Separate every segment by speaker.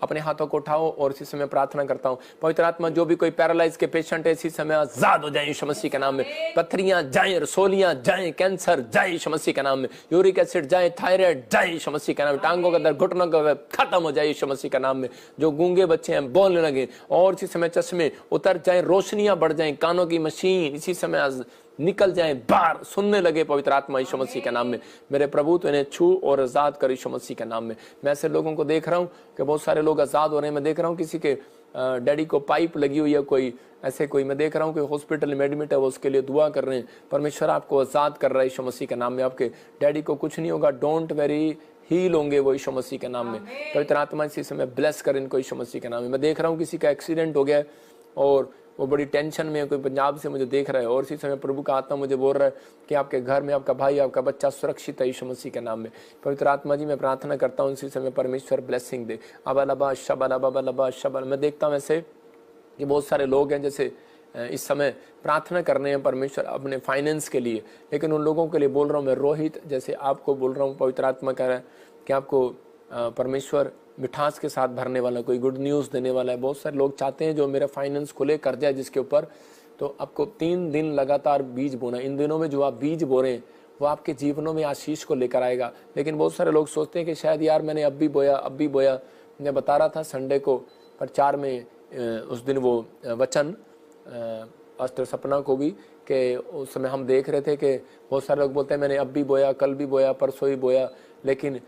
Speaker 1: अपने हाथों को उठाओ और इसी समय प्रार्थना करता हूँ। पवित्र आत्मा, जो भी कोई पैरालाइज के पेशेंट है इसी समय आजाद हो जाए यीशु मसीह के नाम में। पथरियां जाएं, रसोलियां जाएं, कैंसर जाए यीशु मसीह के नाम में, यूरिक एसिड जाए, थायराइड जाए यीशु मसीह के नाम में, टांगों का दर्द, घुटनों का दर्द खत्म हो जाए यीशु मसीह के नाम में। जो गूंगे बच्चे हैं बोलने लगे और इसी समय चश्मे उतर जाए, रोशनियां बढ़ जाएं, कानों की मशीन इसी समय निकल जाए बाहर, सुनने लगे पवित्र आत्मा यीशु मसीह के नाम में। मेरे प्रभु तो इन्हें छू और आजाद कर यीशु मसीह के नाम में। मैं ऐसे लोगों को देख रहा हूँ कि बहुत सारे लोग आजाद हो रहे हैं। मैं देख रहा हूँ किसी के डैडी को पाइप लगी हुई है, कोई ऐसे कोई मैं देख रहा हूँ कि हॉस्पिटल में एडमिट है, वो उसके लिए दुआ कर रहे हैं। परमेश्वर आपको आजाद कर रहा है यीशु मसीह के नाम में। आपके डैडी को कुछ नहीं होगा, डोंट वेरी, हील होंगे वो यीशु मसीह के नाम में। पवित्र आत्मा इसी समय ब्लेस कर इनको यीशु मसीह के नाम में। मैं देख रहा हूँ किसी का एक्सीडेंट हो गया है और वो बड़ी टेंशन में है, कोई पंजाब से मुझे देख रहा है और इसी समय प्रभु का आत्मा मुझे बोल रहा है कि आपके घर में आपका भाई, आपका बच्चा सुरक्षित है यीशु मसीह के नाम में। पवित्र आत्मा जी, मैं प्रार्थना करता हूँ इसी समय परमेश्वर ब्लेसिंग दे। अबा शबा। मैं देखता हूँ ऐसे कि बहुत सारे लोग हैं जैसे इस समय प्रार्थना करने हैं परमेश्वर अपने फाइनेंस के लिए, लेकिन उन लोगों के लिए बोल रहा हूँ मैं, रोहित जैसे आपको बोल रहा हूँ, पवित्र आत्मा कह रहा है कि आपको परमेश्वर मिठास के साथ भरने वाला, कोई गुड न्यूज़ देने वाला है। बहुत सारे लोग चाहते हैं जो मेरा फाइनेंस खुले, कर्जा जिसके ऊपर, तो आपको 3 दिन लगातार बीज बोना। इन दिनों में जो आप बीज बो रहे हैं वो आपके जीवनों में आशीष को लेकर आएगा। लेकिन बहुत सारे लोग सोचते हैं कि शायद यार मैंने अब भी बोया। मैं बता रहा था संडे को प्रचार में, उस दिन वो वचन पास्टर सपना को भी, कि उस समय हम देख रहे थे कि बहुत सारे लोग बोलते हैं मैंने अब भी बोया, कल भी बोया, परसों ही बोया। लेकिन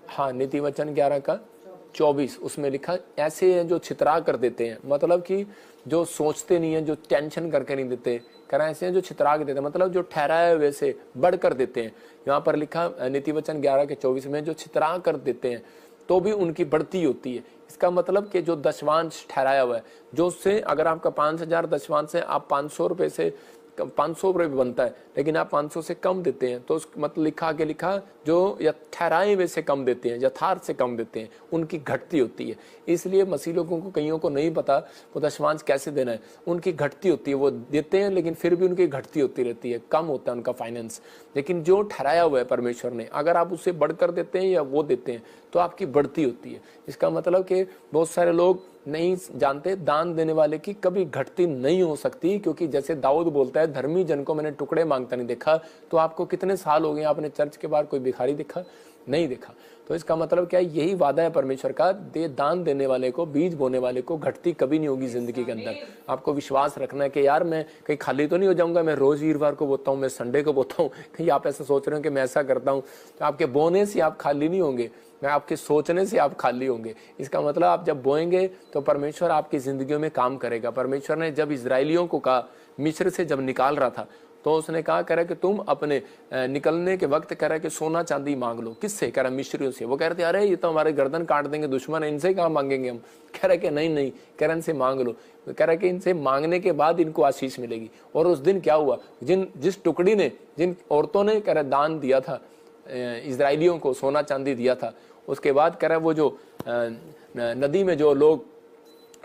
Speaker 1: हाँ, नीति वचन 11:24 उसमें लिखा, ऐसे हैं जो छितरा कर देते हैं, मतलब कि जो सोचते नहीं है, जो टेंशन करके नहीं देते, कह रहे हैं ऐसे हैं जो छितरा के देते हैं, मतलब जो ठहराए हुए से बढ़ कर देते हैं। यहाँ पर लिखा नीति वचन 11:24 में, जो छितरा कर देते हैं तो भी उनकी बढ़ती होती है। इसका मतलब कि जो दशवांश ठहराया हुआ है, जो उससे अगर आपका 5,000 दशवांश है, आप 500 रुपये से 500 रुपये भी बनता है, लेकिन आप 500 से कम देते हैं, तो मतलब लिखा जो या ठहराए हुए से कम देते हैं, यथार्थ से कम देते हैं, उनकी घटती होती है। इसलिए मसीह लोगों को, कईयों को नहीं पता वो दशवांश कैसे देना है, उनकी घटती होती है। वो देते हैं लेकिन फिर भी उनकी घटती होती रहती है, कम होता है उनका फाइनेंस। लेकिन जो ठहराया हुआ है परमेश्वर ने, अगर आप उससे बढ़कर देते हैं या वो देते हैं तो आपकी बढ़ती होती है। इसका मतलब कि बहुत सारे लोग नहीं जानते, दान देने वाले की कभी घटती नहीं हो सकती, क्योंकि जैसे दाऊद बोलता है, धर्मी जन को मैंने टुकड़े मांगता नहीं देखा। तो आपको कितने साल हो गए आपने चर्च के बाहर कोई भिखारी देखा? नहीं देखा। तो इसका मतलब क्या है? यही वादा है परमेश्वर का, दान देने वाले को, बीज बोने वाले को घटती कभी नहीं होगी जिंदगी के अंदर। आपको विश्वास रखना है कि यार मैं कहीं खाली तो नहीं हो जाऊंगा, मैं रोज वीरवार को बोता हूँ, मैं संडे को बोता हूँ। कहीं आप ऐसा सोच रहे हो कि मैं ऐसा करता हूँ, तो आपके बोने से आप खाली नहीं होंगे, मैं आपके सोचने से आप खाली होंगे। इसका मतलब आप जब बोएंगे तो परमेश्वर आपकी जिंदगियों में काम करेगा। परमेश्वर ने जब इजराइलियों को कहा, मिस्र से जब निकाल रहा था, तो उसने कहा, कह रहा कि तुम अपने निकलने के वक्त कह रहा कि सोना चांदी मांग लो। किससे? कह रहा मिस्रियों से। वो कह रहे थे अरे ये तो हमारे गर्दन काट देंगे दुश्मन है, इनसे कहाँ मांगेंगे हम। कह रहा कि नहीं, कह रहा इनसे मांग लो। कह रहा कि इनसे मांगने के बाद इनको आशीष मिलेगी। और उस दिन क्या हुआ, जिस टुकड़ी ने, जिन औरतों ने कह रहा दान दिया था इजराइलियों को, सोना चांदी दिया था, उसके बाद कह रहा वो जो नदी में जो लोग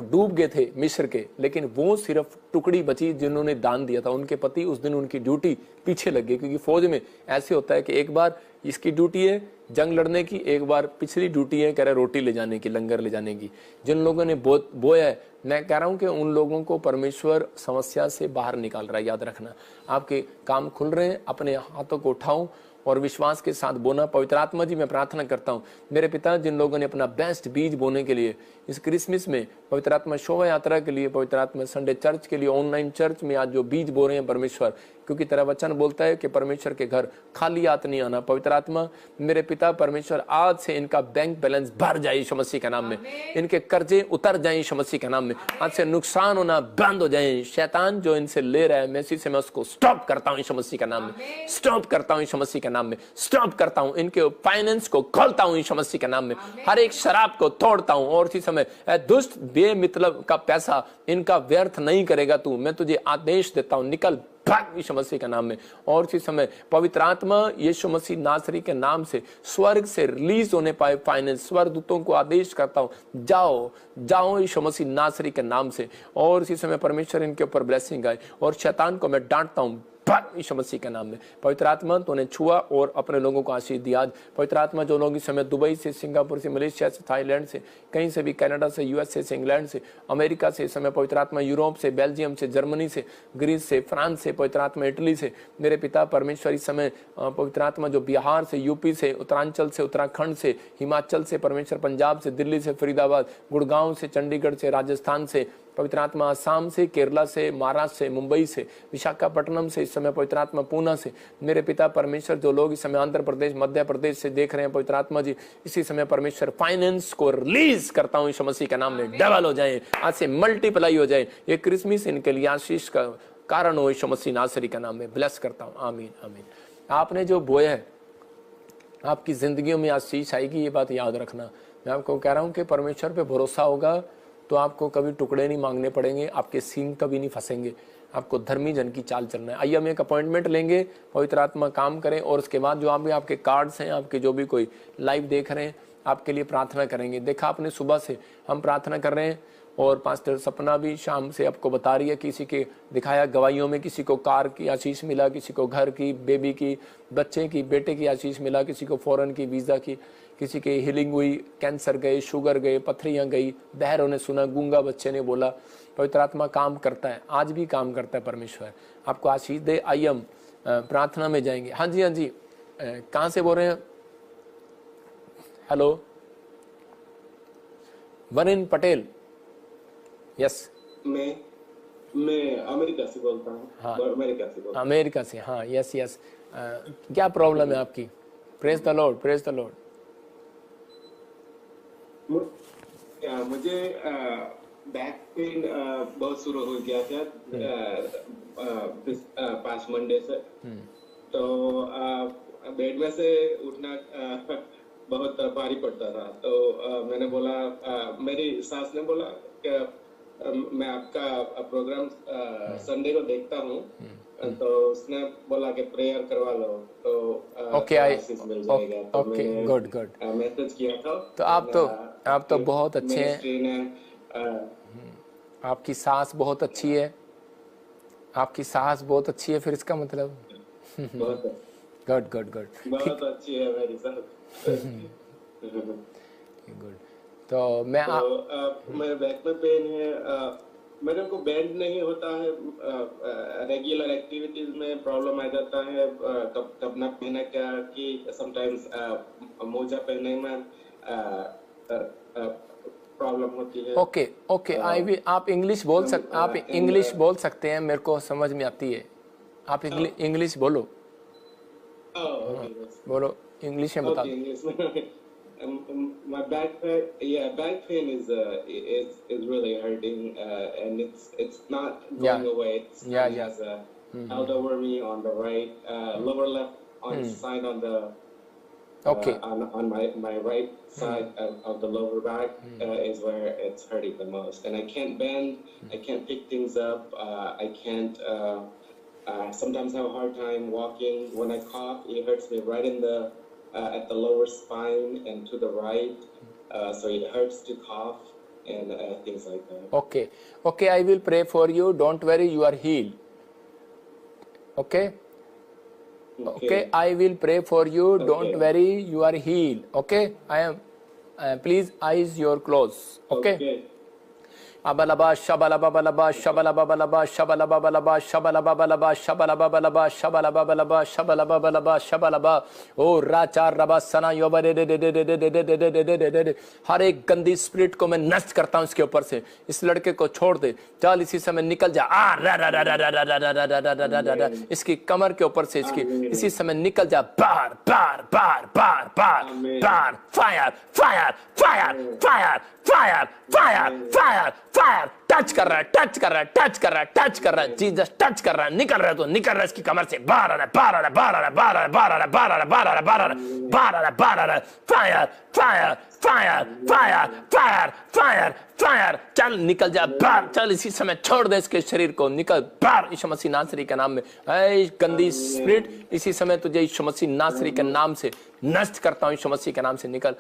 Speaker 1: डूब गए थे मिस्र के, लेकिन वो सिर्फ टुकड़ी बची जिन्होंने दान दिया था। उनके पति उस दिन उनकी ड्यूटी पीछे लग गई, क्योंकि फौज में ऐसे होता है कि एक बार इसकी ड्यूटी है जंग लड़ने की, एक बार पिछली ड्यूटी है कह रहे रोटी ले जाने की, लंगर ले जाने की। जिन लोगों ने बोया है, मैं कह रहा हूं कि उन लोगों को परमेश्वर समस्या से बाहर निकाल रहा है। याद रखना, आपके काम खुल रहे हैं, अपने हाथों को उठाओ और विश्वास के साथ बोना। पवित्र आत्मा जी, मैं प्रार्थना करता हूँ मेरे पिता, जिन लोगों ने अपना बेस्ट बीज बोने के लिए इस क्रिसमस में, पवित्र आत्मा शोभा यात्रा के लिए, पवित्र आत्मा संडे चर्च के लिए, ऑनलाइन चर्च में आज जो बीज बो रहे हैं परमेश्वर, क्योंकि तेरा वचन बोलता है कि परमेश्वर के घर खाली हाथ नहीं आना। पवित्र आत्मा मेरे पिता परमेश्वर, आज से इनका बैंक बैलेंस भर जाए यीशु मसीह के नाम में, इनके कर्जे उतर जाए यीशु मसीह के नाम में, आज से नुकसान होना बंद हो जाए। शैतान जो इनसे ले रहा है, मैं इसी से मैं उसको स्टॉप करता हूँ यीशु मसीह के नाम में, स्टॉप करता हूँ यीशु मसीह के नाम में, स्टॉप करता हूँ। इनके फाइनेंस को खोलता हूँ यीशु मसीह के नाम में, हर एक शराब को तोड़ता हूँ। और इसी समय दुष्ट बेमतलब का पैसा इनका व्यर्थ नहीं करेगा तू। मैं तुझे आदेश देता हूँ, निकल भाग यीशु मसीह के नाम में। और इसी समय पवित्र आत्मा यीशु मसीह नासरी के नाम से स्वर्ग से रिलीज होने पाए फाइनेंस, स्वर्गदूतों को आदेश करता हूँ, जाओ जाओ यीशु मसीह नासरी के नाम से। और इसी समय परमेश्वर इनके ऊपर ब्लेसिंग आए। और शैतान को मैं डांटता हूँ, बार यीशु मसीह के नाम में। पवित्र आत्मा तूने छुआ और अपने लोगों को आशीष दिया। आज पवित्र आत्मा जो लोग इस समय दुबई से, सिंगापुर से, मलेशिया से, थाईलैंड से, कहीं से भी, कनाडा से, यूएसए से, इंग्लैंड से, अमेरिका से, इस समय पवित्र आत्मा यूरोप से, बेल्जियम से, जर्मनी से, ग्रीस से, फ्रांस से, पवित्र आत्मा इटली से, मेरे पिता परमेश्वर इस समय पवित्र आत्मा जो बिहार से, यूपी से, उत्तरांचल से, उत्तराखंड से, हिमाचल से, परमेश्वर पंजाब से, दिल्ली से, फरीदाबाद, गुड़गांव से, चंडीगढ़ से, राजस्थान से, पवित्र आत्मा आसाम से, केरला से, महाराष्ट्र से, मुंबई से, विशाखापट्टनम से, इस समय पवित्र आत्मा पूना से, मेरे पिता परमेश्वर जो लोग इस समय आंध्र प्रदेश, मध्य प्रदेश से देख रहे हैं पवित्र आत्मा जी, इसी समय परमेश्वर फाइनेंस को रिलीज करता हूं यीशु मसीह के नाम में। डबल हो जाए, आज से मल्टीप्लाई हो जाए, ये क्रिसमस इनके लिए आशीष का कारण हो यीशु मसीह नासरी का नाम में ब्लेस करता हूं। आमीन आमीन। आपने जो बोया है आपकी जिंदगियों में आशीष आएगी, ये बात याद रखना। मैं आपको कह रहा हूं कि परमेश्वर पे भरोसा होगा तो आपको कभी टुकड़े नहीं मांगने पड़ेंगे, आपके सींग कभी नहीं फंसेंगे, आपको धर्मी जन की चाल चलना है। आइए हम एक अपॉइंटमेंट लेंगे, पवित्र आत्मा काम करें और उसके बाद जो आपके कार्ड्स हैं, आपके जो भी कोई लाइव देख रहे हैं, आपके लिए प्रार्थना करेंगे। देखा आपने सुबह से हम प्रार्थना कर रहे हैं और पास्टर सपना भी शाम से आपको बता रही है, किसी के दिखाया गवाहियों में, किसी को कार की आशीष मिला, किसी को घर की, बेबी की, बच्चे की, बेटे की आशीष मिला, किसी को फॉरेन की वीज़ा की, किसी की हीलिंग हुई, कैंसर गए, शुगर गए, पथरियां गई, बहरों ने सुना, गूंगा बच्चे ने बोला। पवित्र आत्मा काम करता है, आज भी काम करता है परमेश्वर, आपको आशीष दे। आइए हम प्रार्थना में जाएंगे। हाँ जी, हाँ जी, कहाँ से बोल रहे हैं? हेलो, वनिन पटेल। यस,
Speaker 2: मैं अमेरिका से बोलता हूँ। हाँ,
Speaker 1: अमेरिका से। हाँ, यस यस। क्या प्रॉब्लम है आपकी? Praise the Lord, praise the Lord.
Speaker 2: मुझे बैक पेन बहुत शुरू हो गया था 5 मंडे से। तो बेड में से उठना बहुत भारी पड़ता था। तो मैंने बोला, मेरी सास ने बोला कि मैं आपका प्रोग्राम संडे को देखता हूँ, तो उसने बोला कि प्रेयर करवा लो तो मिल जाएगा। तो
Speaker 1: ओके, गुड गुड,
Speaker 2: मैसेज किया था।
Speaker 1: तो आप तो बहुत अच्छे हैं। आपकी सास बहुत अच्छी है, आपकी सास बहुत अच्छी है, फिर इसका मतलब गुड गुड गुड,
Speaker 2: बहुत अच्छी है मेरी सास।
Speaker 1: गुड। तो
Speaker 2: मेरे बैक में पेन है, मेरे को बैंड नहीं होता है, रेगुलर एक्टिविटीज में प्रॉब्लम आ जाता है, कपड़ा पहना क्या कि समटाइम्स मोजा पहनने में प्रॉब्लम होती है।
Speaker 1: ओके ओके, आप इंग्लिश बोल सकते हैं, मेरे को समझ में आती है। आप इंग्लिश बोलो। बोलो, इंग्लिश में बता दो।
Speaker 2: My back pain is really hurting, and it's not going away. It's has a elderwormy on the right, lower left on side on the on my right side of the lower back is where it's hurting the most, and I can't bend, I can't pick things up, I can't. Sometimes have a hard time walking. When I cough, it hurts me right in the at the lower spine and to the right, so it hurts to cough and things like that.
Speaker 1: Okay, I will pray for you. Don't worry, you are healed. Okay, I will pray for you. Don't worry, you are healed. Okay, I am. Please, eyes your close. Okay. Abalaba shabalababalaba shabalababalaba shabalababalaba shabalababalaba shabalababalaba shabalababalaba shabalababalaba shabalaba ओ राचा रबा सना योबा दे दे दे दे दे दे दे दे दे दे दे दे। हर एक गंदी spirit को मैं नष्ट करता हूँ इसके ऊपर से। इस लड़के को छोड़ दे, चल इसी समय निकल जा। आ रा रा रा रा रा रा रा रा रा रा रा रा, इसकी कमर के ऊपर से इसकी इसी समय निकल जा। बार बार बार बार बार बार, fire fire fire fire fire fire fire fire, touch कर रहा है, टच कर रहा है, टच कर रहा है, टच कर रहा है, जीसस टच कर रहा है, निकल रहा है, तो निकल रहा है इसकी कमर से। बाहर आ रहा है, बाहर आ रहा है, बाहर आ रहा है, बाहर आ रहा है, बाहर आ रहा है, बाहर आ रहा है, बाहर आ रहा है, बाहर आ रहा है, बाहर आ रहा है, fire fire fire fire fire fire fire, चल निकल जा बाहर, चल इसी समय छोड़ दे इसके शरीर को, निकल बाहर यीशु मसीह नासरी के नाम में। ऐ गंदी स्पिरिट, इसी समय तुझे यीशु मसीह नासरी के नाम से नष्ट करता हूँ, यीशु मसीह के नाम से निकल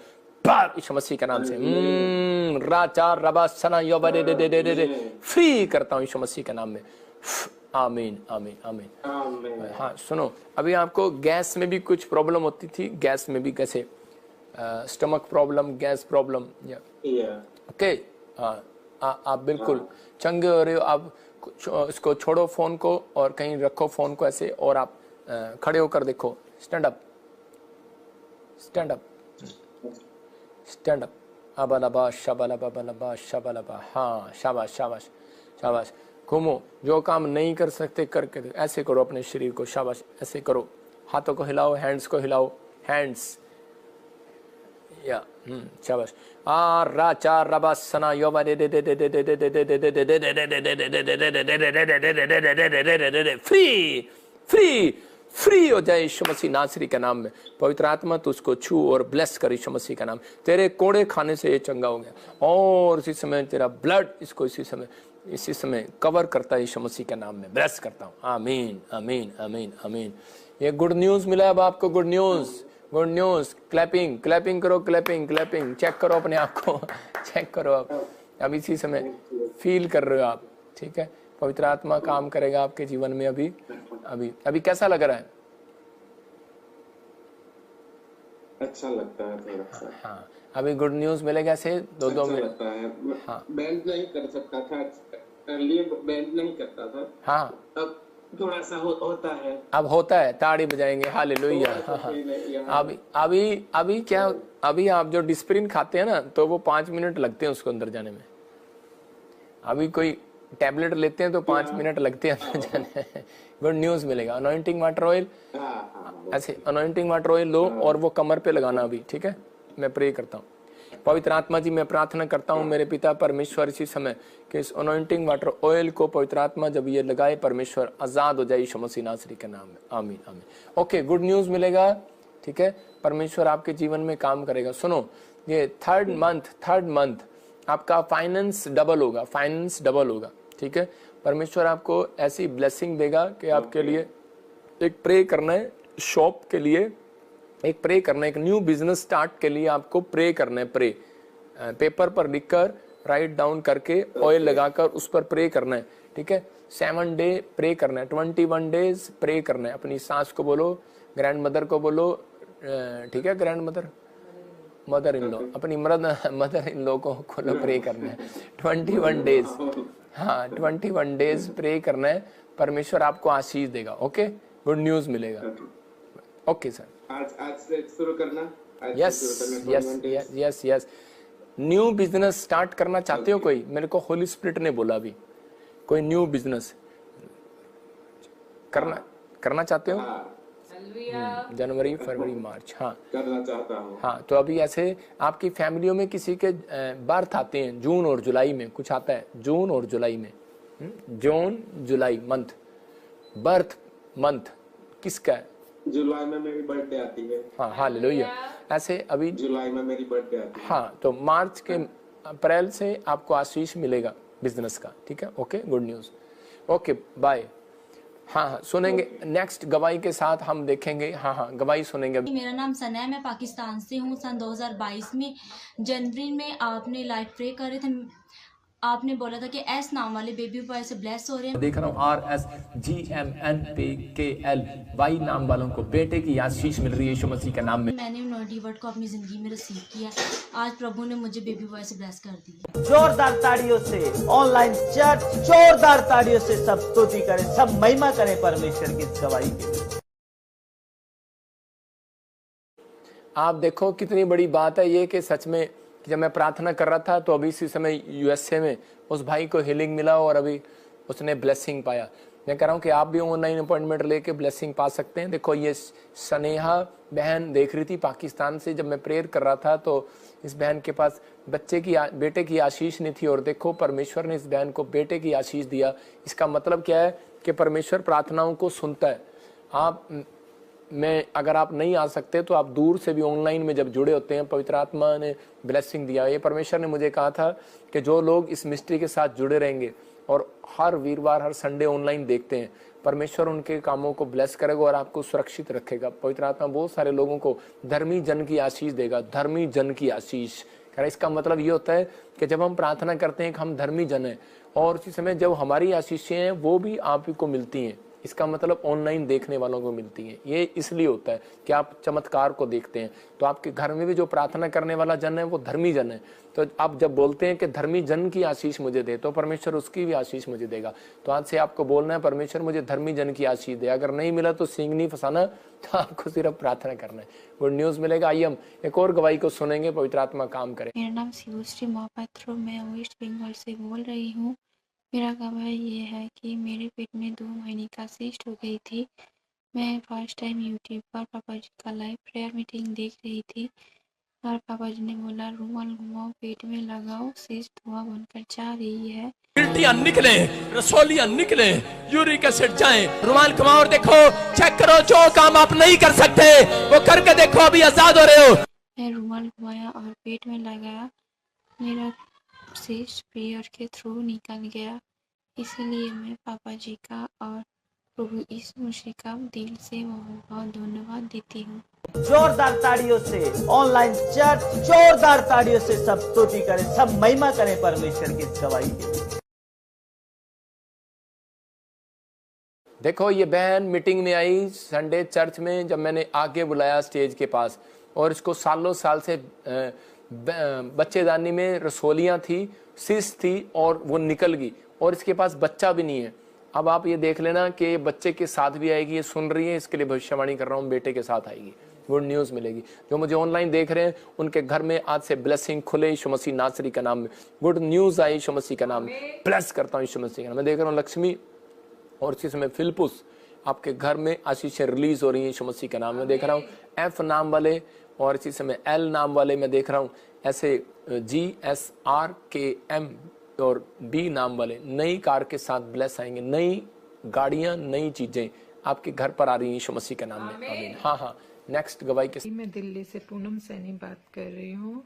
Speaker 1: बाहर, यीशु मसीह के नाम से। राचा रबा सना योबा दे दे दे दे दे, फ्री करता हूँ यीशु मसीह के नाम में। आमीन आमीन आमीन।
Speaker 2: Amen.
Speaker 1: हाँ सुनो, अभी आपको गैस में भी कुछ प्रॉब्लम होती थी, गैस में भी कैसे, स्टमक प्रॉब्लम, गैस प्रॉब्लम, या
Speaker 2: Yeah.
Speaker 1: ओके। हाँ आप बिल्कुल चंगे हो रहे हो। आप इसको छोड़ो फोन को और कहीं रखो फोन को ऐसे, और आप खड़े होकर देखो, stand up, stand up, stand up. अबलबा शबलबा बलबा शबलबा, हाँ शाबाश शाबाश शाबाश। घूमो, जो काम नहीं कर सकते करके ऐसे करो अपने शरीर को, शाबाश ऐसे करो, हाथों को हिलाओ, हैंड्स को हिलाओ, हैंड्स, या शाबाश। आ रा चा रबा सना योबा दे दे दे दे दे दे दे दे दे दे दे दे दे, फ्री फ्री फ्री हो जाए यीशु मसीह नासरी के नाम में। पवित्र आत्मा तू उसको छू और ब्लेस कर यीशु मसीह का नाम। तेरे कोड़े खाने से ये चंगा हो गया, और इसी समय तेरा ब्लड इसको इसी समय कवर करता है यीशु मसीह के नाम में, ब्लेस करता हूँ। आमीन आमीन आमीन आमीन। ये गुड न्यूज मिला अब आपको, good news, good news. Clapping clapping करो, क्लैपिंग क्लैपिंग। चेक करो अपने आप को, चेक करो आप, अब इसी समय फील कर रहे हो आप, ठीक है। पवित्र आत्मा काम करेगा आपके जीवन में। अभी अभी अभी कैसा लग रहा है?
Speaker 2: अच्छा लगता है थोड़ा सा।
Speaker 1: हाँ अभी गुड न्यूज मिलेगा से दो
Speaker 2: अच्छा
Speaker 1: मिनट।
Speaker 2: लगता है।
Speaker 1: हाँ
Speaker 2: बैंड नहीं कर सकता था, अर्लियर बैंड नहीं करता था,
Speaker 1: हाँ
Speaker 2: अब थोड़ा सा होता है।
Speaker 1: अब होता है, ताड़ी बजाएंगे, हालेलुया। अभी अभी अभी क्या, अभी आप जो डिस्प्रिन खाते हैं ना, तो वो 5 मिनट लगते हैं उसको अंदर जाने में। अभी कोई टैबलेट लेते हैं तो 5 मिनट लगते हैं अंदर जाने में। गुड न्यूज मिलेगा। अनॉइंटिंग वाटर ऑयल, ऐसे अनॉइंटिंग वाटर ऑयल लो और वो कमर पे लगाना अभी, ठीक है। मैं प्रे करता हूँ। पवित्र आत्मा जी, मैं प्रार्थना करता हूँ मेरे पिता परमेश्वर, इसी समय कि इस अनॉइंटिंग वाटर ऑयल को पवित्र आत्मा जब ये लगाए, परमेश्वर आजाद हो जाए यीशु मसीह नासरी के नाम में। आमीन आमीन। ओके, गुड न्यूज मिलेगा, ठीक है। परमेश्वर आपके जीवन में काम करेगा। सुनो, ये थर्ड मंथ आपका फाइनेंस डबल होगा, फाइनेंस डबल होगा, ठीक है। परमेश्वर आपको ऐसी ब्लेसिंग देगा कि आपके लिए एक प्रे करना है, शॉप के लिए एक प्रे करना है, एक न्यू बिजनेस स्टार्ट के लिए आपको प्रे करना है। प्रे पेपर पर लिखकर, राइट डाउन करके, ऑयल लगाकर उस पर प्रे करना है, ठीक है। 7 डे प्रे करना है, 21 डेज प्रे करना है। अपनी सास को बोलो, ग्रैंड मदर को बोलो, ठीक है, ग्रैंड मदर इन लॉ, अपनी मदर इन लॉ को खोलो, प्रे करना है 21 डेज। हाँ 21 डेज प्रे करना है, परमेश्वर आपको आशीष देगा। ओके, गुड न्यूज मिलेगा। ओके सर,
Speaker 2: आज से शुरू करना।
Speaker 1: यस। न्यू बिजनेस स्टार्ट करना चाहते हो कोई? मेरे को होली स्पिरिट ने बोला अभी, कोई न्यू बिजनेस करना चाहते हो? जनवरी फरवरी मार्च, हाँ
Speaker 2: करना चाहता हूँ।
Speaker 1: हाँ, तो अभी ऐसे आपकी फैमिलियों में किसी के बर्थ आते हैं जून और जुलाई में, कुछ आता है जून और जुलाई में, जून जुलाई मंथ, बर्थ मंथ किसका है?
Speaker 2: जुलाई में मेरी बर्थडे आती है।
Speaker 1: हाँ हालेलुया। ऐसे अभी
Speaker 2: जुलाई में मेरी बर्थडे आती है।
Speaker 1: हाँ, तो मार्च के अप्रैल से आपको आशीष मिलेगा बिजनेस का, ठीक है। Okay, good news. Okay bye. हाँ सुनेंगे नेक्स्ट गवाही के साथ हम देखेंगे। हाँ गवाही सुनेंगे।
Speaker 3: मेरा नाम सना है, मैं पाकिस्तान से हूँ। सन 2022 में जनवरी में आपने लाइव प्रे कर रहे थे, आपने बोला था कि एस नाम वाले बेबी बॉय से ब्लेस हो रहे हैं।
Speaker 1: देख रहा हूँ RSGMNPKLY नाम वालों को बेटे की आशीष मिल रही है यीशु मसीह के नाम में।
Speaker 3: मैंने नोटी वर्ड को अपनी जिंदगी में रिसीव किया, आज प्रभु ने मुझे बेबी बॉय से ब्लेस कर दिया।
Speaker 4: जोरदार ताड़ियों से ऑनलाइन चर्च, जोरदार ताड़ियों से सब स्तुति करें, सब महिमा करें परमेश्वर की इस गवाही के लिए।
Speaker 1: आप देखो कितनी बड़ी बात है ये कि सच में जब मैं प्रार्थना कर रहा था तो अभी इसी समय USA में उस भाई को हीलिंग मिला और अभी उसने ब्लेसिंग पाया। मैं कह रहा हूँ कि आप भी ऑनलाइन अपॉइंटमेंट लेके ब्लेसिंग पा सकते हैं। देखो ये स्नेहा बहन देख रही थी पाकिस्तान से, जब मैं प्रेयर कर रहा था तो इस बहन के पास बेटे की आशीष नहीं थी, और देखो परमेश्वर ने इस बहन को बेटे की आशीष दिया। इसका मतलब क्या है कि परमेश्वर प्रार्थनाओं को सुनता है। अगर आप नहीं आ सकते तो आप दूर से भी ऑनलाइन में जब जुड़े होते हैं, पवित्र आत्मा ने ब्लेसिंग दिया। ये परमेश्वर ने मुझे कहा था कि जो लोग इस मिस्ट्री के साथ जुड़े रहेंगे और हर वीरवार हर संडे ऑनलाइन देखते हैं, परमेश्वर उनके कामों को ब्लेस करेगा और आपको सुरक्षित रखेगा। पवित्र आत्मा बहुत सारे लोगों को धर्मी जन की आशीष देगा, धर्मी जन की आशीष। इसका मतलब ये होता है कि जब हम प्रार्थना करते हैं कि हम धर्मी जन हैं, और उसी समय जब हमारी आशीषें हैं वो भी आप ही को मिलती हैं, इसका मतलब ऑनलाइन देखने वालों को मिलती हैं। ये इसलिए होता है कि आप चमत्कार को देखते हैं। तो आपके घर में भी जो प्रार्थना करने वाला जन है वो धर्मी जन है। तो आप जब बोलते हैं कि धर्मी जन की आशीष मुझे दे, तो परमेश्वर उसकी भी आशीष मुझे देगा। तो आज से आपको बोलना है, परमेश्वर मुझे धर्मी जन की आशीष दे। अगर नहीं मिला तो सींग नहीं फंसाना, तो आपको सिर्फ प्रार्थना करना है, गुड न्यूज मिलेगा। आइए हम एक और गवाही को सुनेंगे, पवित्र आत्मा काम करे।
Speaker 5: मेरा नाम शिवश्री महापात्र, मैं वेस्ट बंगाल से बोल रही हूँ। मेरा गवाही ये है कि मेरे पेट में 2 महीने का सिस्ट हो गई थी। मैं फर्स्ट टाइम यूट्यूब पर पापा जी का लाइव प्रेयर मीटिंग देख रही थी और पापा जी ने बोला रुमाल घुमाओ, पेट में लगाओ, सिस्ट धुआं बनकर जा रही है।
Speaker 1: गिल्टियां निकले, रसोलियां निकले, यूरिक एसिड जाए, रुमाल घुमाओ और देखो, चेक करो, जो काम आप नहीं कर सकते वो करके देखो, अभी आजाद हो रहे हो।
Speaker 5: मैं रुमाल घुमाया और पेट में लगाया, मेरा सिस्ट प्रेयर के थ्रू निकल गया। इसलिए मैं पापा जी का और प्रभु यीशु मसीह का दिल से बहुत बहुत धन्यवाद देती हूँ।
Speaker 4: जोरदार ताड़ियों से ऑनलाइन चर्च, जोरदार ताड़ियों से सब स्तुति करें, सब महिमा करें परमेश्वर की इस गवाही के लिए।
Speaker 1: देखो, ये बहन मीटिंग में आई संडे चर्च में, जब मैंने आगे बुलाया स्टेज के पास, और इसको सालों साल से बच्चेदानी में रसोलियां थी, सिस्ट थी, और वो निकल गई, और इसके पास बच्चा भी नहीं है। अब आप ये देख लेना कि बच्चे के साथ भी आएगी, ये सुन रही है, इसके लिए भविष्यवाणी कर रहा हूँ, बेटे के साथ आएगी, गुड न्यूज़ मिलेगी। जो मुझे ऑनलाइन देख रहे हैं उनके घर में आज से ब्लेसिंग खुले यीशु मसीह नासरी का नाम में, गुड न्यूज़ आई यीशु मसीह का नाम में, ब्लेस करता हूँ यीशु मसीह का नाम। मैं देख रहा हूँ लक्ष्मी और इसी समय फिलिपुस, आपके घर में आशीषें रिलीज हो रही है यीशु मसीह का नाम में देख रहा हूँ। एफ नाम वाले और इसी समय एल नाम वाले मैं देख रहा हूँ, ऐसे GSRKM और B नाम वाले नई कार के साथ ब्लेस आएंगे, नई गाड़ियां, नई चीजें आपके घर पर आ रही हैं यीशु मसीह के नाम में, आमीन। हाँ, नेक्स्ट गवाही के।
Speaker 6: मैं दिल्ली से पूनम सैनी बात कर रही हूँ।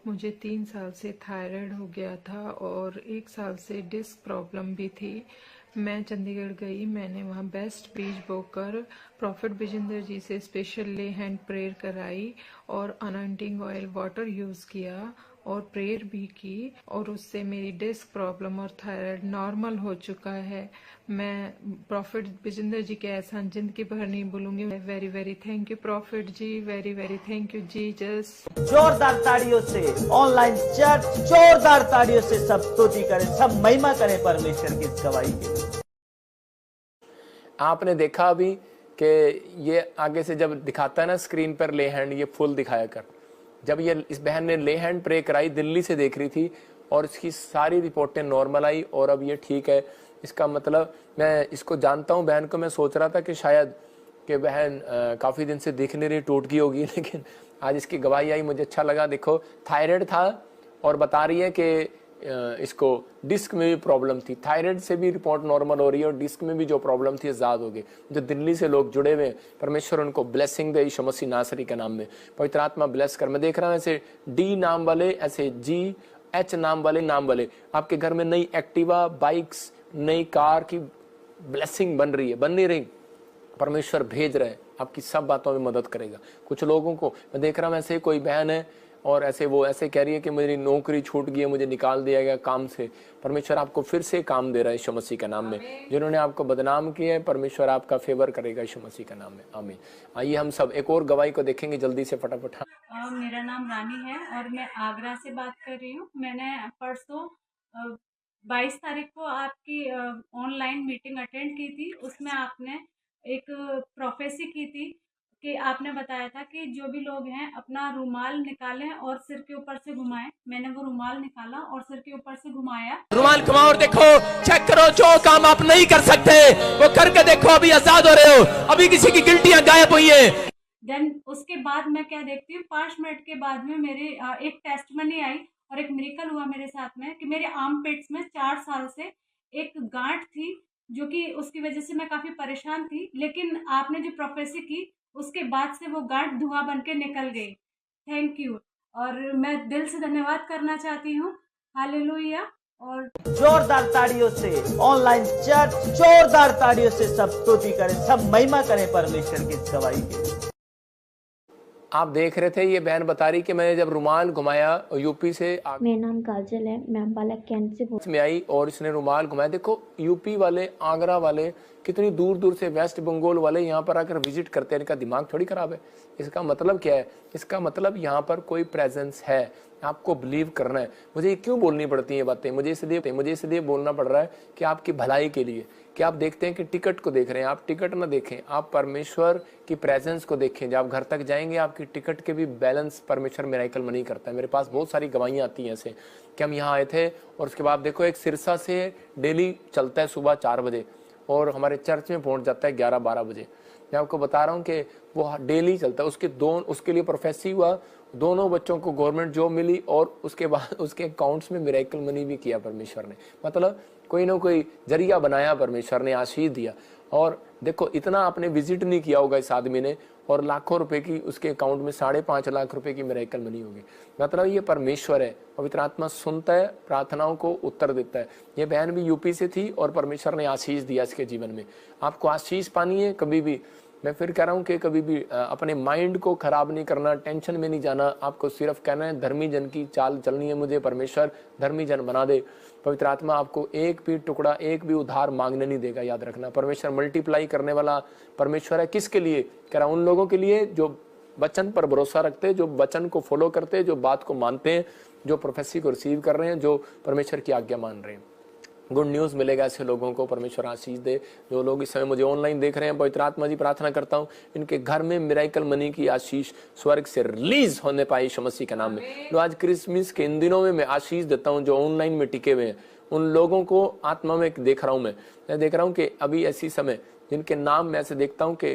Speaker 6: मुझे 3 साल से थायराइड हो गया था और 1 साल से डिस्क प्रॉब्लम भी थी। मैं चंडीगढ़ गई, मैंने वहाँ बेस्ट पेज बुक कर प्रॉफिट विजेंद्र जी से स्पेशल ले हैंड प्रेयर कराई और अनॉइंटिंग ऑयल वाटर यूज़ किया और प्रेयर भी की, और उससे मेरी डिस्क प्रॉब्लम और थायराइड नॉर्मल हो चुका है। मैं प्रॉफिट विजेंद्र जी के एहसान जिंदगी भर नहीं भूलूंगी। Very very thank you prophet ji, very very thank you Jesus.
Speaker 4: जोरदार ताड़ियों से ऑनलाइन चर्च, जोरदार ताड़ियों से सब स्तुति करें, सब महिमा करें परमेश्वर की इस गवाही के लिए।
Speaker 1: आपने देखा अभी कि ये आगे से जब दिखाता है ना स्क्रीन पर ले हैंड, ये फुल दिखाया कर। जब ये इस बहन ने ले हैंड प्रे कराई, दिल्ली से देख रही थी, और इसकी सारी रिपोर्टें नॉर्मल आई और अब ये ठीक है। इसका मतलब मैं इसको जानता हूँ बहन को, मैं सोच रहा था कि शायद कि बहन काफ़ी दिन से दिख नहीं रही, टूट गई होगी, लेकिन आज इसकी गवाही आई, मुझे अच्छा लगा। देखो, थायराइड था और बता रही है कि इसको डिस्क में भी प्रॉब्लम थी, थायराइड से भी रिपोर्ट नॉर्मल हो रही है और डिस्क में भी जो प्रॉब्लम थी आज़ाद हो गई। जो दिल्ली से लोग जुड़े हुए हैं, परमेश्वर उनको ब्लेसिंग दे यीशु मसीह नासरी के नाम में, पवित्र आत्मा ब्लेस कर। मैं देख रहा हूँ ऐसे D नाम वाले, ऐसे GH नाम वाले आपके घर में नई एक्टिवा, बाइक्स, नई कार की ब्लेसिंग बन रही है, बन नहीं रही, परमेश्वर भेज रहे हैं, आपकी सब बातों में मदद करेगा। कुछ लोगों को मैं देख रहा हूँ, ऐसे कोई बहन है और वो ऐसे कह रही है कि मेरी नौकरी छूट गई है, मुझे निकाल दिया गया काम से। परमेश्वर आपको फिर से काम दे रहा है यीशु मसीह के नाम में। जिन्होंने आपको बदनाम किया है, परमेश्वर आपका फेवर करेगा यीशु मसीह के नाम में, आमीन। आइए हम सब एक और गवाही को देखेंगे जल्दी से, फटाफट।
Speaker 7: मेरा नाम रानी है और मैं आगरा से बात कर रही हूँ। मैंने परसों 22 तारीख को आपकी ऑनलाइन मीटिंग अटेंड की थी। उसमें आपने एक प्रोफेसी की थी कि आपने बताया था कि जो भी लोग हैं अपना रुमाल निकालें और सिर के ऊपर से घुमाएं। मैंने वो रुमाल निकाला और सिर के ऊपर से घुमाया।
Speaker 1: रुमाल घुमाओ और देखो, चेक करो, जो काम आप नहीं कर सकते वो करके देखो, अभी आजाद हो रहे हो, अभी किसी की गिल्टियां गायब हुई है।
Speaker 7: देन उसके बाद मैं क्या देखती हूँ, 5 मिनट के बाद में मेरे एक टेस्टमनी आई और एक मिरेकल हुआ मेरे साथ में कि मेरे आर्म पिट्स में 4 साल से एक गांठ थी, जो कि उसकी वजह से मैं काफी परेशान थी। लेकिन आपने जो प्रोफेसी की उसके बाद से वो गांठ धुआं बन के निकल गई। थैंक यू, और मैं दिल से धन्यवाद करना चाहती हूँ। हालेलुया। और
Speaker 4: जोरदार ताड़ियों से ऑनलाइन चर्च, जोरदार ताड़ियों से सब स्तुति करें, सब महिमा करें परमेश्वर की इस गवाही के लिए।
Speaker 1: आप देख रहे थे, ये बहन बता रही कि मैंने जब रुमाल घुमाया यूपी से
Speaker 8: मेरा नाम काजल है, मैं अम्बाला कैंट से
Speaker 1: में आई और इसने रुमाल घुमाया। देखो यूपी वाले, आगरा वाले, कितनी दूर दूर से, वेस्ट बंगाल वाले यहाँ पर आकर विजिट करते हैं। इनका दिमाग थोड़ी खराब है। इसका मतलब क्या है? इसका मतलब यहाँ पर कोई प्रेजेंस है, आपको बिलीव करना है। मुझे क्यों बोलनी पड़ती है बातें? मुझे इसलिए बोलना पड़ रहा है कि आपकी भलाई के लिए, कि आप देखते हैं कि टिकट को देख रहे हैं, आप टिकट ना देखें, आप परमेश्वर की प्रेजेंस को देखें। जब आप घर तक जाएंगे आपकी टिकट के भी बैलेंस परमेश्वर मिरेकल मनी करता है। मेरे पास बहुत सारी गवाहियाँ आती हैं ऐसे कि हम यहाँ आए थे और उसके बाद देखो एक सिरसा से डेली चलता है सुबह 4 बजे और हमारे चर्च में पहुँच जाता है 11-12 बजे। मैं आपको बता रहा हूँ कि वो डेली चलता है। उसके लिए प्रोफेसी हुआ, दोनों बच्चों को गवर्नमेंट जॉब मिली और उसके बाद उसके अकाउंट्स में मिरेकल मनी भी किया परमेश्वर ने। मतलब कोई ना कोई जरिया बनाया परमेश्वर ने, आशीष दिया। और देखो इतना आपने विजिट नहीं किया होगा इस आदमी ने और लाखों रुपए की उसके अकाउंट में 5.5 लाख रुपए की मिरेकल मनी होगी। मतलब ये परमेश्वर है, पवित्र आत्मा सुनता है, प्रार्थनाओं को उत्तर देता है। ये बहन भी यूपी से थी और परमेश्वर ने आशीष दिया इसके जीवन में। आपको आशीष पानी है, कभी भी मैं फिर कह रहा हूँ कि कभी भी अपने माइंड को खराब नहीं करना, टेंशन में नहीं जाना। आपको सिर्फ कहना है धर्मी जन की चाल चलनी है, मुझे परमेश्वर धर्मी जन बना दे। पवित्र आत्मा आपको एक भी टुकड़ा, एक भी उधार मांगने नहीं देगा। याद रखना, परमेश्वर मल्टीप्लाई करने वाला परमेश्वर है। किसके लिए कह रहा हूँ? उन लोगों के लिए जो वचन पर भरोसा रखते, जो वचन को फॉलो करते, जो बात को मानते हैं, जो प्रोफेसी को रिसीव कर रहे हैं, जो परमेश्वर की आज्ञा मान रहे हैं। गुड न्यूज़ मिलेगा ऐसे लोगों को, परमेश्वर आशीष दे। जो लोग इस समय मुझे ऑनलाइन देख रहे हैं, पवित्र आत्मा जी प्रार्थना करता हूँ इनके घर में मिरेकल मनी की आशीष स्वर्ग से रिलीज होने पाए यीशु मसीह के नाम में। जो आज क्रिसमस के इन दिनों में मैं आशीष देता हूँ, जो ऑनलाइन में टिके हुए हैं उन लोगों को आत्मा में देख रहा हूँ। मैं देख रहा हूँ कि अभी ऐसी समय जिनके नाम मैं ऐसे देखता हूँ कि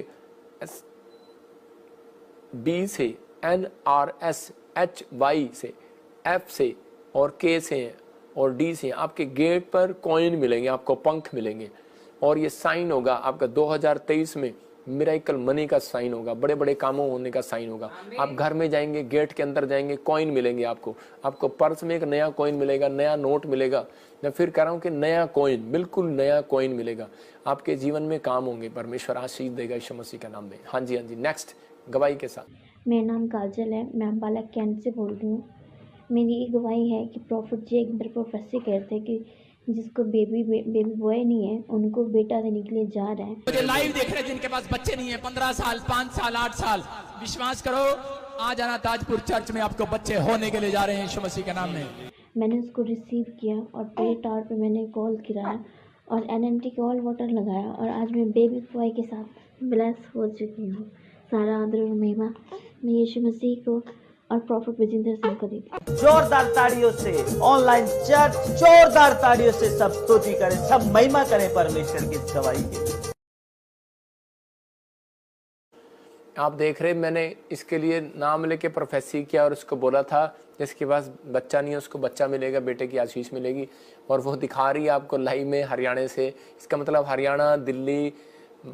Speaker 1: बी से, NRS, HY से, F से और K से हैं और डी से। आपके गेट पर कॉइन मिलेंगे, आपको पंख मिलेंगे और ये साइन होगा आपका 2023 में मिरेकल मनी का साइन होगा, बड़े बड़े कामों होने का साइन होगा। आप घर में जाएंगे, गेट के अंदर जाएंगे, कॉइन मिलेंगे आपको पर्स में एक नया कॉइन मिलेगा, नया नोट मिलेगा। मैं फिर कह रहा हूँ कि नया कॉइन, बिल्कुल नया कॉइन मिलेगा, आपके जीवन में काम होंगे। परमेश्वर आशीष देगा यीशु मसीह के नाम में। हाँ जी, हाँ जी। नेक्स्ट गवाही के साथ।
Speaker 8: मेरा नाम काजल है, मैं अम्बाला कैंट से बोल रही हूँ। मेरी ये गवाही है कि प्रॉफिट जी एक बार प्रोफेसी कहते हैं कि जिसको बेबी बॉय नहीं है उनको बेटा देने के लिए जा रहे हैं।
Speaker 9: मुझे लाइव देख रहे हैं जिनके पास बच्चे नहीं है, 15 साल, 5 साल, 8 साल, विश्वास करो आ जाना ताजपुर चर्च में, आपको बच्चे होने के लिए जा रहे हैं यीशु मसीह के नाम में।
Speaker 8: मैंने उसको रिसीव किया और प्रे टावर पे मैंने कॉल किया और NNT कॉल वाटर लगाया और आज मैं बेबी बॉय के साथ ब्लेस हो चुकी हूँ। सारा आदर और महिमा मैं यीशु मसीह को और प्रॉफिट विजेंद्र सिंह को देती।
Speaker 4: जोरदार ताड़ियों से ऑनलाइन चर्च जोरदार ताड़ियों से सब स्तुति करें, सब महिमा करें परमेश्वर की गवाही के।
Speaker 1: आप देख रहे, मैंने इसके लिए नाम लेके प्रोफेसी किया और उसको बोला था जिसके पास बच्चा नहीं है उसको बच्चा मिलेगा, बेटे की आशीष मिलेगी। और वो दिखा रही है आपको लाइव में हरियाणा से। इसका मतलब हरियाणा, दिल्ली,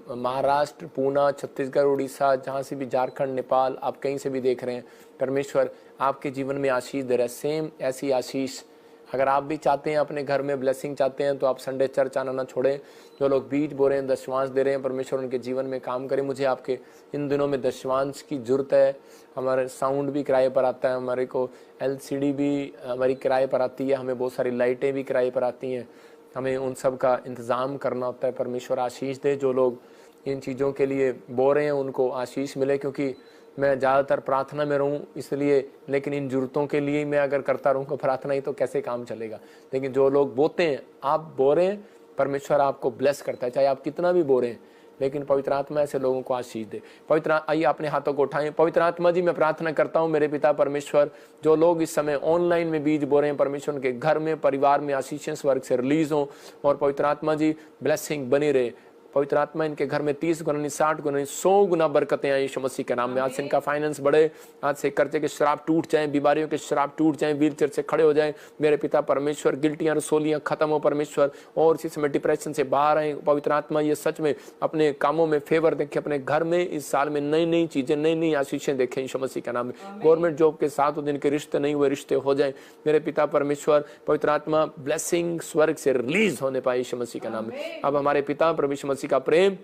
Speaker 1: महाराष्ट्र, पूना, छत्तीसगढ़, उड़ीसा, जहाँ से भी, झारखंड, नेपाल, आप कहीं से भी देख रहे हैं। परमेश्वर आपके जीवन में आशीष दे रहा है, सेम ऐसी आशीष। अगर आप भी चाहते हैं अपने घर में ब्लेसिंग चाहते हैं तो आप संडे चर्च आना ना छोड़ें। जो लोग बीज बो रहे हैं, दशवांश दे रहे हैं, परमेश्वर उनके जीवन में काम करे। मुझे आपके इन दिनों में दशवांश की जरूरत है। हमारे साउंड भी किराए पर आता है, हमारे को LCD भी हमारी किराए पर आती है, हमें बहुत सारी लाइटें भी किराए पर आती हैं, हमें उन सब का इंतज़ाम करना होता है। परमेश्वर आशीष दे। जो लोग इन चीज़ों के लिए बो रहे हैं उनको आशीष मिले, क्योंकि मैं ज़्यादातर प्रार्थना में रहूं इसलिए, लेकिन इन जरूरतों के लिए मैं अगर करता रहूँगा प्रार्थना ही तो कैसे काम चलेगा। लेकिन जो लोग बोते हैं, आप बो रहे हैं, परमेश्वर आपको ब्लेस करता है, चाहे आप कितना भी बो रहे हैं, लेकिन पवित्र आत्मा ऐसे लोगों को आशीष दे। आइए अपने हाथों को उठाएं। पवित्र आत्मा जी, मैं प्रार्थना करता हूं मेरे पिता परमेश्वर, जो लोग इस समय ऑनलाइन में बीज बो रहे हैं, परमेश्वर उनके घर में, परिवार में आशीषें स्वर्ग से रिलीज हों और पवित्र आत्मा जी ब्लेसिंग बनी रहे। पवित्र आत्मा इनके घर में 30 गुना, 60 गुना, 100 गुना बरकतें आई यीशु मसीह के नाम में। आज से इनका फाइनेंस बढ़े, आज से कर्जे के शराब टूट जाएं, बीमारियों के शराब टूट जाएं, व्हील चेयर से खड़े हो जाएं मेरे पिता परमेश्वर। गिल्टियां, रसोलियां खत्म हो परमेश्वर, और इसी समय डिप्रेशन से बाहर आए। पवित्र आत्मा ये सच में अपने कामों में फेवर देखे, अपने घर में इस साल में नई नई चीजें, नई नई आशीषें देखें यीशु मसीह के नाम में। गवर्नमेंट जॉब के साथ जिनके रिश्ते नहीं हुए, रिश्ते हो जाए मेरे पिता परमेश्वर। पवित्र आत्मा ब्लेसिंग स्वर्ग से रिलीज होने पाए यीशु मसीह के नाम में। अब हमारे पिता प्रभु यीशु मसीह का प्रेम,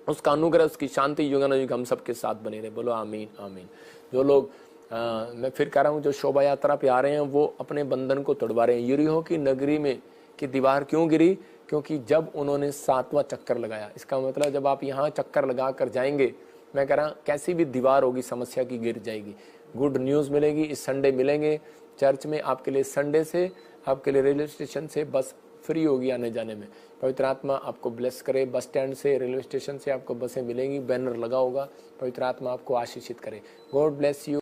Speaker 1: उसका अनुग्रह, उसकी शांति युगानुयुग हम सबके साथ बने रहे। बोलो आमीन, आमीन। जो लोग मैं फिर कह रहा हूँ, जो शोभा यात्रा पे आ रहे हैं वो अपने बंधन को तोड़वा रहे हैं। यरीहो की नगरी में की दीवार क्यों गिरी? क्योंकि जब उन्होंने 7वां चक्कर लगाया। इसका मतलब जब आप यहाँ चक्कर लगा कर जाएंगे, मैं कह रहा हूँ कैसी भी दीवार होगी समस्या की गिर जाएगी। गुड न्यूज़ मिलेगी। इस संडे मिलेंगे चर्च में आपके लिए। संडे से आपके लिए रेलवे स्टेशन से बस फ्री होगी आने जाने में। पवित्र आत्मा आपको ब्लेस करे। बस स्टैंड से, रेलवे स्टेशन से आपको बसें मिलेंगी, बैनर लगा होगा। पवित्र आत्मा आपको आशीषित करे। God bless you.